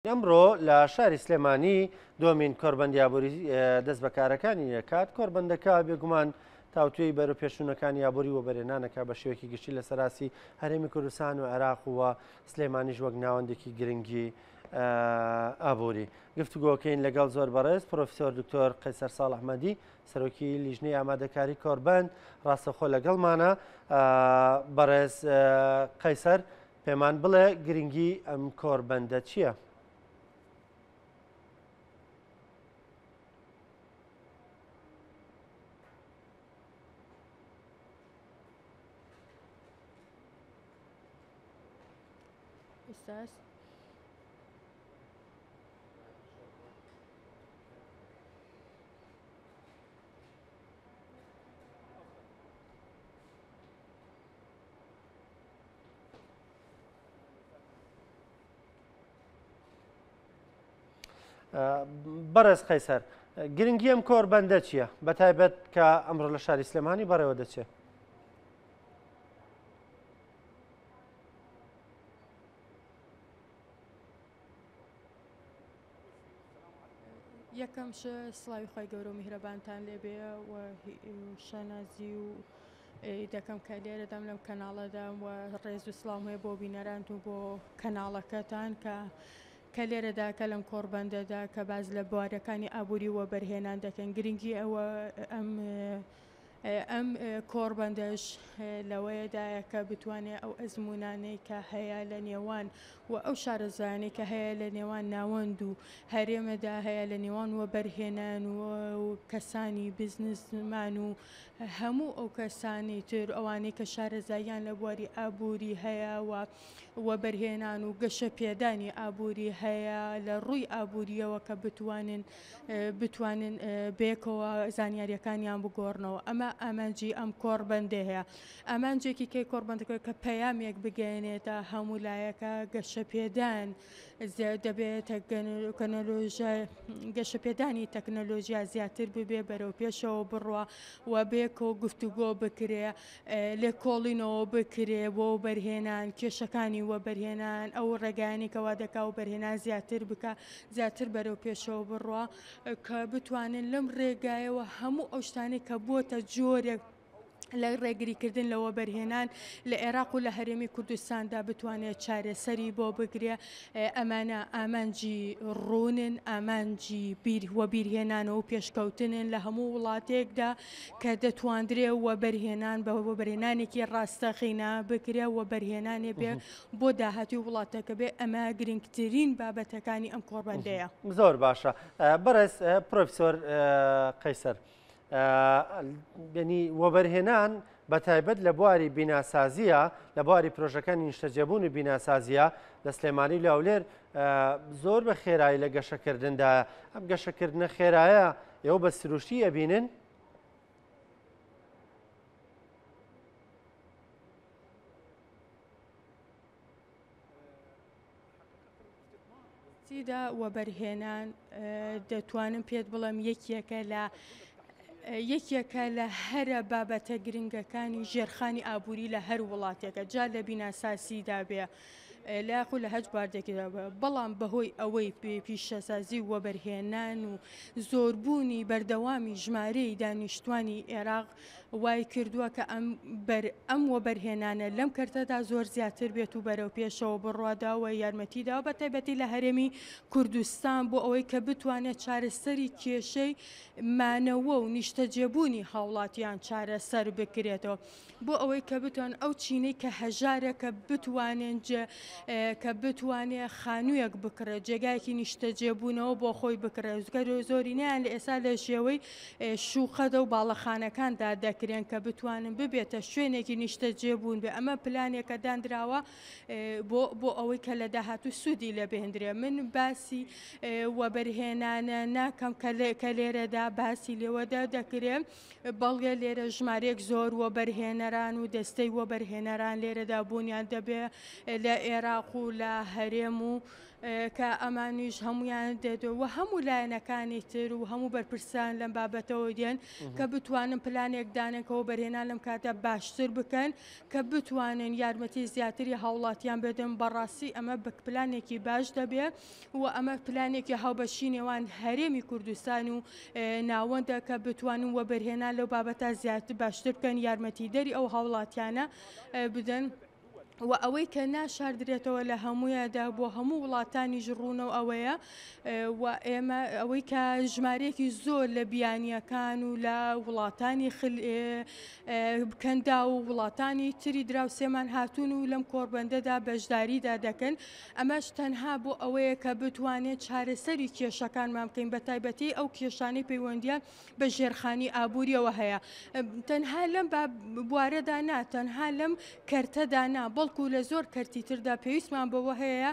ئەمڕۆ لە شاری سلێمانی دۆمین کۆربەندیابووری دەست بەکارەکانی دەکات. کۆربەندەکە بێگومان تاوتوێی بەرەوپێشوونەکانی یابووری و بەرهێنانەکە بە شێوەیەکی گشتی لە سەراسی هەرێمی کوردستان و عێراق وە سلێمانیش وەک ناوەندێکی گرنگی ئابووری. گفتوگۆکەین لەگەڵ زۆر بەڕێز پرۆفیسۆر دکتۆر قەیسەر ساڵح ئەحمەدی سەرۆکی لیژنەی ئامادەکاری کۆربەند ڕاستەخۆ لەگەڵمانە. بەڕێز قەیسەر پێمان بڵێ گرنگی ئەم کۆربەندە چییە؟ ئێستاس بەڕێز قەیسەر گرنگی ئەم کۆربەندە چییە؟ بەتایبەت کە ئەمڕۆ لە شاری سلێمانی بەڕێوە دەچێت. یەکەم سڵاوی خۆی گەورە و میهرەبانتان لێبێ و شانازی و دەکەم کە لێرەدەم لەم کەناڵەدام و ڕێز و سڵام هەیە بۆ بینەران و بۆ کەناڵەکەتان کە لێرەدا کە لەم کۆربەندەدا کە باز لە بوارەکانی ئابووری وە بەرهێنان دەکەن. گرنگی ئەوە ئەم کۆربەندەش لەوەیەدایە کە بتوانێت ئەو ئەزمونانەی کە هەیە لە نێوان و ئەو شارەزایانەی کە هەیە لە نێوان ناوەند و هەرێمەدا هەیە لە نێوان وە بەرهێنان و کەسانی بزنسمان و هەموو ئەو کەسانی تر ئەوانەی کە شارەزاییان لە بواری ئابووری هەیە و بەرهێنان و گەشە پێدانی ئابووری هەیە لە ڕووی ئابووریەوە کە بتوانن بێکەوە زانیاریەکانیان بگۆڕنەوە. ئەمە ئامانجی ئەم کۆربەندە هەیە. ئامانجێکی کەی کۆربەندەکە کە پەیامێک بگەێنێتە هەموو لایەکە گەشە پێدان دەبێت گەشە پێدانی تەکنەلۆژیا زیاتر ببێ بەرەو پێشەوە بڕوە و بێکەوە گفتوگۆ بکرێ لێکۆڵینەوە بکرێ بۆ بەرهێنان کێشەکانی وە بەرهێنان ئەو ڕێگایانی کەوا دەکا و بەرهێنان زیاتر بکە زیاتر بەرەو پێشەوە بڕوە کە بتوانن لەم ڕێگایەوە هەموو ئەو شتانەی کە بۆتە جۆرێک لە ڕێگریکردن لەوە بەرهێنان لە عێراق و لە هەرێمی کوردستاندا بتوانێت چارەسەری بۆ بگرێ. ئەمانە ئامانجی ڕوونن، ئامانجی بیرهێنانەوە و پێشکەوتنن لە هەموو وڵاتێکدا کە دەتواندرێ وە بەرهێنان بە بەرهێنانێکی ڕاستەقینە بکرێ و بەرهێنانێ بێ بۆ داهاتی وڵاتەکە بێ. ئەمە گرنگترین بابەتەکانی ئەم کۆربەندەیە. زۆر باشە. بەڕێز پرۆفیسۆر قەیسەر ینی وەبەرهێنان بەتایبەت لە بواری بیناسازیە لە بواری پرۆژەکانی نیشتەجێبوون و بیناسازیە لە سلێمانی و لەولێر زۆر بە خێرایی لە گەشەکردندا. ئەم گەشەکردنە خێرایە ئێوە بە سروشتی ئەبینن؟ چیدا وەبەرهێنان دەتوانم پێت بڵێم یەکێکە لە هەرە بابەتە گرنگەکانی ژێرخانی ئابووری لە هەر وڵاتێکە جا لە بیناسازیدا بێ لاخو لە هەج باردێکیدا بە بەڵام بەهۆی ئەوەی پیشەسازی وەبەرهێنان و زۆربوونی بەردەوامی ژمارەی دانیشتوانی عێراق وای کردووە کە ئەم وەبەرهێنانە لەم کەرتەدا زۆر زیاتر بێت و بەرەو پێشەوە بڕواداوە یارمەتیداوە بە تایبەتی لە هەرێمی کوردستان بۆ ئەوەی کە بتوانێت چارەسەری کێشەی مانەوە و نیشتەجێبوونی هاوڵاتیان چارەسەر بکرێتەوە بۆ ئەوەی کە بتوان ئەو چینەی کە هەژارە کە بتوانێت خانوویەک بکرێت جێگایەکی نیشتەجێبوونەوە بۆ خۆی بکرێت زۆرینیان لە ئێستا لە ژێوەی شوقەدە و باڵەخانەکاندا دەکرێن کە بتوانن ببێتە شوێنێکی نیشتەجێبوون بێ. ئەمە پلانێکە دانراوە بۆ ئەوەی کە لە داهاتوو سوودی لە بهێندرێ. من باسی وەبەرهێنانە ناکەم کە لێرەدا باسی لێوەدا دەکرێت بەڵگە لێرە ژمارەیەک زۆر وەبەرهێنەران و دەستەی وەبەرهێنەران لێرەدا بوونیان دەبێ لە عێراق و لە هەرێم و کە ئەمانیش هەمویان دێتەوە هەموو لایەنەکانی تر و هەموو بەرپرسان لەم بابەتەوە دێن کە بتوانن پلانێک دانێکەوە بەرهێنا لەم کاتە باشتر بکەن کە بتوانن یارمەتی زیاتری هاوڵاتیان بدەن بەڕاستی ئەمە بە پلانێکی باش دەبێت و ئەمە پلانێکی هاوبەشی نێوان هەرێمی کوردستان و ناوەندە کە بتوانن وە بەرهێنا لەو بابەتە زیاتر باشتر بکەن یارمەتی دەری ئەو هاوڵاتیانە بدەن. و ئەوەی کە ناشاردرێتەوە لە هەمویەدا بۆ هەموو وڵاتانی ژڕوونەوە ئەوەیە و ئێمە ئەوەی کە ژمارەیەکی زۆر لە بیانیەکان و لە وڵاتانی بکەندا و وڵاتانی تری دراوسێمان هاتوون و لەم کۆربەندەدا بەشداریدا دەکەن ئەمەش تەنها بۆ ئەوەیە کە بتوانێت چارەسەری کێشەکانمان بکەین بە تایبەتی ئەو کێشانەی پەیوەندیان بە ژێرخانی ئابوووریەوە هەیە تەنها لەم بوارەدا نا تەنها لەم کەرتەدانا بەڵکو لە زۆر کەرتی تردا پێویستمان بەوە هەیە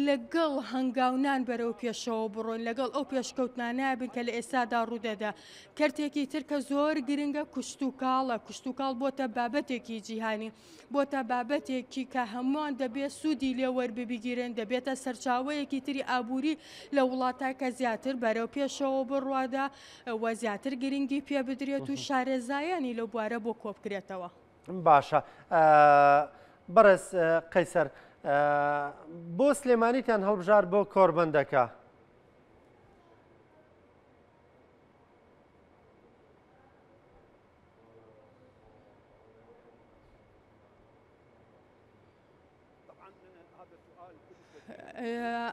لەگەڵ هەنگاونان بەرەو پێشەوە بڕۆن لەگەڵ ئەو پێشکەوتنانە بن کە لە ئێستادا ڕوودەدا کەرتێکی تر کە زۆر گرنگە کوشت و کاڵە کوشت و کاڵ بۆتە بابەتێکی جیهانی بۆتە بابەتێکی کە هەمووان دەبێت سوودی لێ وەرببیگیرن دەبێتە سەرچاوەیەکی تری ئابووری لە وڵاتاکە زیاتر بەرەو پێشەوە بڕوادا وە زیاتر گرنگی پێ بدرێت و شارەزایانی لەو بوارە بۆ کۆبکرێتەوە. باشە بەڕێز قەیسەر بۆ سلێمانیتان هەڵبژار بۆ کۆربەندەکە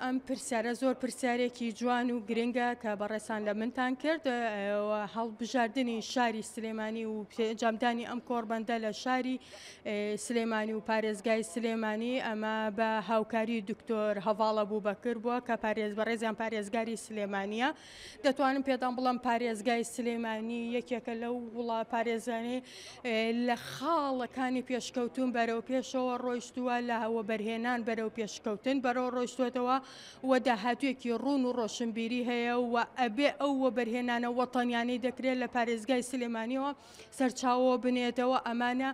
ئەم پرسیارە زۆر پرسیارێکی جوان و گرنگە کە بەڕێسان لە منتان کرد هەڵبژاردننی شاری سلێمانی و جامدانی ئەم کۆربەندە لە شاری سلێمانی و پارێزگای سلێمانی ئەمە بە هاوکاری دکتۆر هەڤاڵە بوو بەکرد بووە کە بەڕێزیان پارێزگاری سلێمانیە دەتوانم پێدام بڵم پارێزگای سلێمانی یەکێکە لەو وڵا پارێزانەی لە خاڵەکانی پێشکەوتون بەرەو پێشەوە ڕۆیشتووە لە هەوە بەرهێنان بەرەو پێشکەوتن بەرەو ڕۆیشتوێتەوە و داهاتوێکی ڕوون و ڕۆشنبیری هەیە و ئەبێ ئەوە بەرهێنانە وەتەنیانەی دەکرێت لە پارێزگای سلێمانیەوە سەرچاوە بنێتەوە ئەمانە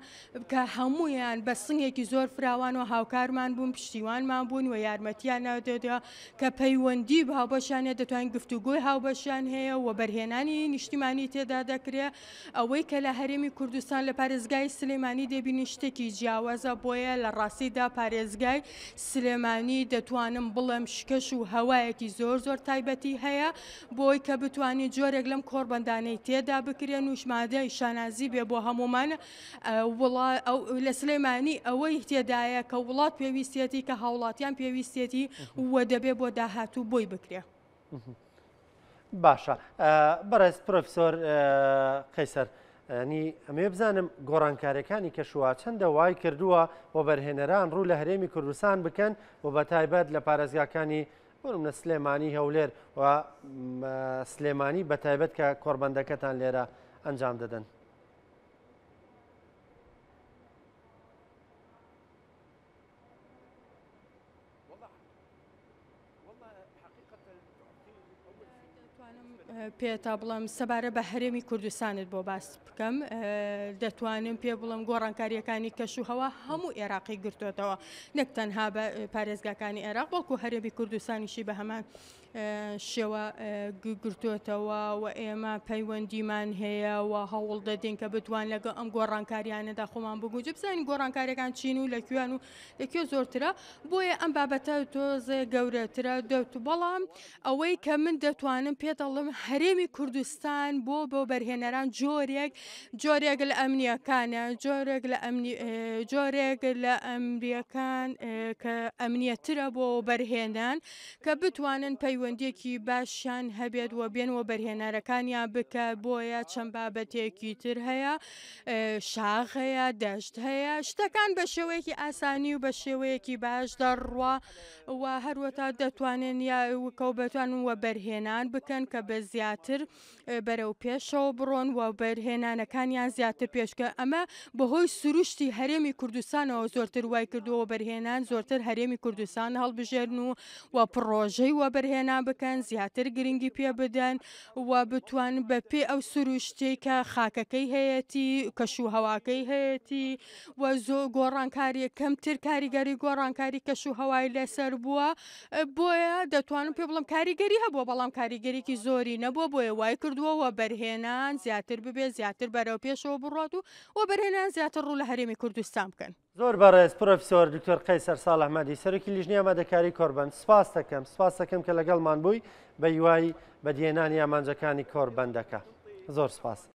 کە هەمویان بە سنگێکی زۆر فراوان و هاوکارمان بوون پشتیوانمان بوون و یارمەتیان ناودێتەوە کە پەیوەندی بە هاوبەشیانە دەتوانین گفتوگۆی هاوبەشیان هەیە و بەرهێنانی نیشتیمانی تێدا دەکرێت ئەوەی کە لە هەرێمی کوردستان لە پارێزگای سلێمانی دەبینی شتێکی جیاوازە بۆیە لە ڕاستیدا پارێزگای سلێمانی دەتوانم بڵێم شکەش و هەوایەکی زۆر تایبەتی هەیە بۆی کە بتوانین جۆرێک لەم کۆربەندانەی تێدا بکرێن و شمادەی شانازی بێ بۆ هەمومان لە سلێمانی ئەوەی تێدایە کە وڵات پێویستێتی کە هاوڵاتیان پێویستێتی وە دەبێ بۆ داهاتوو بۆی بکرێ. باشە بەڕێز پرۆفیسۆر قەیسەر ئەمێ بزانم گۆڕانکاریەکانی کەشووا چەندە وای کردووە بۆ بەرهێنەران ڕوو لە هەرێمی کوردستان بکەن و بە تایبەت لە پارێزگاکانی بۆنمونە سلێمانی هەولێر و سلێمانی بە تایبەت کە کۆربەندەکەتان لێرە ئەنجام دەدەن. پێتا بڵم سەبارە بە هەرێمی کوردستانت بۆ باس بکەم دەتوانم پێ بڵم گۆڕانکاریەکانی کەشوهەوە هەموو عێراقی گرتوێتەوە نەک تەنها بە پارێزگاکانی عێراق بەڵکو هەرێمی کوردستانیشی بە هەمان شێوە گرتوێتەوە و ئێمە پەیوەندیمان هەیە و هەوڵ دەدەین کە بتوان لەگە ئەم گۆڕانکاریانەدا خۆمان بگوجە بزانین گۆڕانکاریەکان چین و لەکوێن و لەکوێ زۆرترە بۆیە ئەم بابەتە تۆزێ گەورەترە دەوت بەڵام ئەوەی کە من دەتوانم پێ دەڵم هەرێمی کوردستان بۆ بەرهێنەران جۆرێک لە ئەمنیەکانە جۆرێک لە ئەمریەکان کە ئەمنیەترە بۆ بەرهێنان کە بتوانن پەیوەندێکی باشیان هەبێت و بێنەوە بەرهێنەرەکانیان بکە بۆیە چەند بابەتێکی تر هەیە شاخ هەیە دەشت هەیە شتەکان بە شێوەیەکی ئاسانی و بە شێوەیەکی باش دەڕوا و هەروەتا دەتوانن یاکەو بتوانن وە بەرهێنان بکەن کە بە زیاتر بەرەو پێشەوە بڕۆن و بەرهێنانەکانیان زیاتر پێشکە ئەمە بەهۆی سروشتی هەرێمی کوردستانەوە زۆرتر وای کردووە بەرهێنان زۆرتر هەرێمی کوردستان هەڵبژێرن و پڕۆژەی وە بەرهێنان بەرهێنا بکەن زیاتر گرنگی پێ بدەن و بتوان بە پێ ئەو سروشتەی کە خاکەکەی هەیەی کەشوهەواکەی هەیەی و زۆر گۆڕانکاری کەمتر کاریگەری گۆڕانکاری کەشوهەوای لەسەر بووە بۆیە دەتوانم پێ بڵم کاریگەری هەبووە بەڵام کاریگەریکی زۆری نەبووە بۆیە وای کردووە بەرهێنان زیاتر ببێ زیاتر بەرەو پێشەوە بڕات و بەرهێنان زیاتر ڕوو لە هەرێمی کوردستان بکەن. زۆر بەڕێز پرۆفیسۆر دکتۆر قەیسەر ساڵح ئەحمەدی سەرۆکی لیژنەی ئامادەکاری کۆربەند سپاس دەکەم کە لەگەڵمان بووی بە هیوای بەدیهێنانی ئامانجەکانی کۆربەندەکە. زۆر سپاس.